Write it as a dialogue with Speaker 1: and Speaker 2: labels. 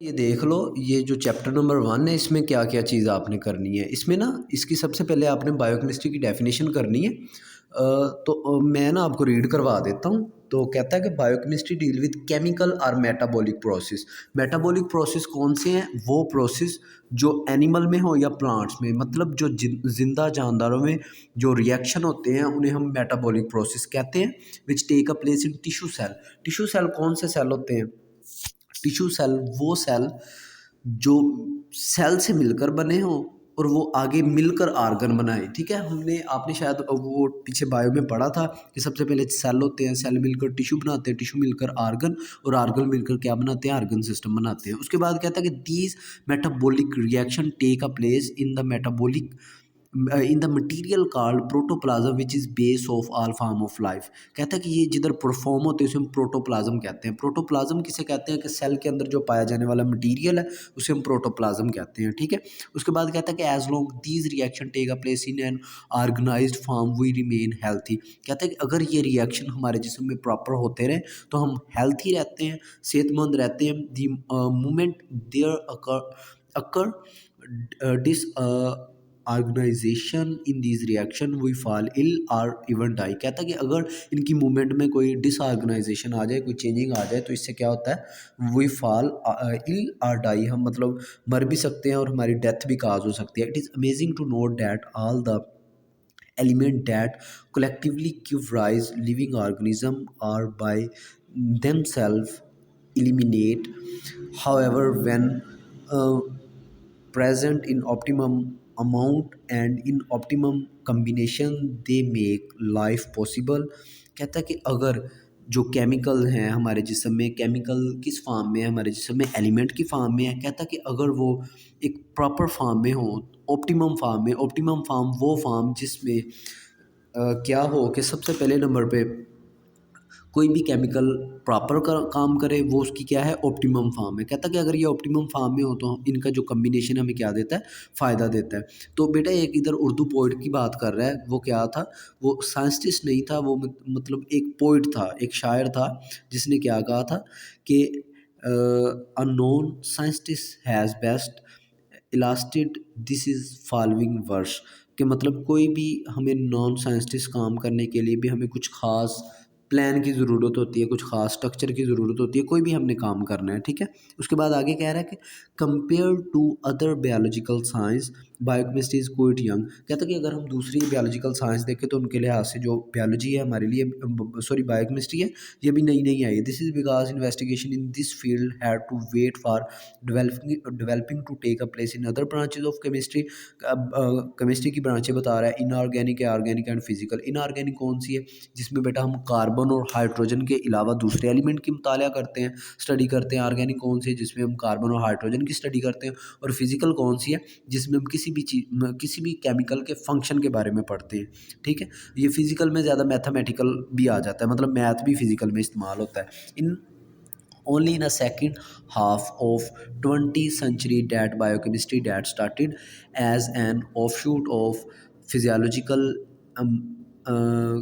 Speaker 1: ये देख लो, ये जो चैप्टर नंबर 1 है इसमें क्या-क्या चीज़ आपने करनी है। इसमें ना इसकी सबसे पहले आपने बायोकेमिस्ट्री की डेफ़िनेशन करनी है। मैं ना आपको रीड करवा देता हूँ। तो कहता है कि बायोकेमिस्ट्री डील विद केमिकल और मेटाबॉलिक प्रोसेस। मेटाबॉलिक प्रोसेस कौन से हैं? वो प्रोसेस जो एनिमल में हो या प्लांट्स में, मतलब जो ज़िंदा जानदारों में जो रिएक्शन होते हैं उन्हें हम मेटाबॉलिक प्रोसेस कहते हैं, which take a place in tissue cell. Tissue cell कौन से सेल होते हैं? टिश्यू सेल वो सेल जो सेल से मिलकर बने हों और वो आगे मिलकर आर्गन बनाएँ, ठीक है? हमने आपने शायद वो पीछे बायो में पढ़ा था कि सबसे पहले सेल होते हैं, सेल मिलकर टिश्यू बनाते हैं, टिश्यू मिलकर आर्गन और आर्गन मिलकर क्या बनाते हैं? आर्गन सिस्टम बनाते हैं। उसके बाद कहता है कि these metabolic reaction take a place in the material called protoplasm which is base of all form of life. कहता है कि ये जिधर परफॉर्म होते हैं उसे हम प्रोटोप्लाज्म कहते हैं। प्रोटोप्लाज्म किसे कहते हैं? कि सेल के अंदर जो पाया जाने वाला मटीरियल है उसे हम प्रोटोप्लाज्म कहते हैं, ठीक है? उसके बाद कहता है कि as long these reaction take a place in an organised form we remain healthy. कहता है कि अगर ये रिएक्शन हमारे जिस्म में प्रॉपर होते रहे तो हम हेल्थी रहते हैं, सेहतमंद रहते हैं। The moment there occur disorganisation in these reaction we fall ill or even die. कहता है कि अगर इनकी मूवमेंट में कोई डिसऑर्गेनाइजेशन आ जाए, कोई चेंजिंग आ जाए तो इससे क्या होता है? वी फॉल इल और डाई, हम मतलब मर भी सकते हैं और हमारी डेथ भी काज हो सकती है। It is amazing to note that all the element that collectively give rise living organism are by themselves eliminate. However, when uh, present in optimum amount and in optimum combination they make life possible। कहता है कि अगर जो chemical हैं हमारे जिस्म में, chemical किस फॉर्म में है हमारे जिस्म में? एलिमेंट की फॉर्म में है। कहता है कि अगर वो एक प्रॉपर फॉर्म में हो, ऑप्टिमम फॉर्म में, ऑप्टिमम फॉर्म वो फॉर्म जिसमें क्या हो कि सबसे पहले नंबर पे कोई भी केमिकल प्रॉपर काम करे, वो उसकी क्या है? ऑप्टिमम फार्म है। कहता है कि अगर ये ऑप्टिमम फार्म में हो तो इनका जो कम्बिनेशन हमें क्या देता है? फ़ायदा देता है। तो बेटा एक इधर उर्दू पोइट की बात कर रहा है, वो क्या था? वो साइंटिस्ट नहीं था, वो मतलब एक पोइट था, एक शायर था, जिसने क्या कहा था कि a known scientist has best illustrated this is following verse. कि मतलब कोई भी हमें नॉन साइंटिस्ट काम करने के लिए भी हमें कुछ ख़ास प्लान की ज़रूरत होती है, कुछ ख़ास स्ट्रक्चर की ज़रूरत होती है, कोई भी हमने काम करना है, ठीक है? उसके बाद आगे कह रहा है कि compare to other biological science biochemistry is quite young. कहता है कि अगर हम दूसरी बायोलॉजिकल साइंस देखें तो उनके लिहाज से जो बायोलॉजी है हमारे लिए, सॉरी बायोकेमिस्ट्री है, ये भी नई-नई आई है। This is because investigation in this field had to wait for developing to take a place in other branches of chemistry. अब केमिस्ट्री की ब्रांचें बता रहा है, इनऑर्गेनिक है, ऑर्गेनिक एंड फिजिकल। इनऑर्गेनिक कौन सी है? जिसमें बेटा हम कार्बन और हाइड्रोजन के अलावा दूसरे एलिमेंट की मुताला करते हैं, स्टडी करते हैं। ऑर्गेनिक कौन सी है? जिसमें हम कार्बन और हाइड्रोजन की स्टडी करते हैं। और फिजिकल कौन सी है? जिसमें हम किसी भी केमिकल के फंक्शन के बारे में पढ़ते हैं, ठीक है? ये फिजिकल में ज़्यादा मैथमेटिकल भी आ जाता है, मतलब मैथ भी फिजिकल में इस्तेमाल होता है। इन only in a second half of 20th century that biochemistry that started as an offshoot of physiological um, uh,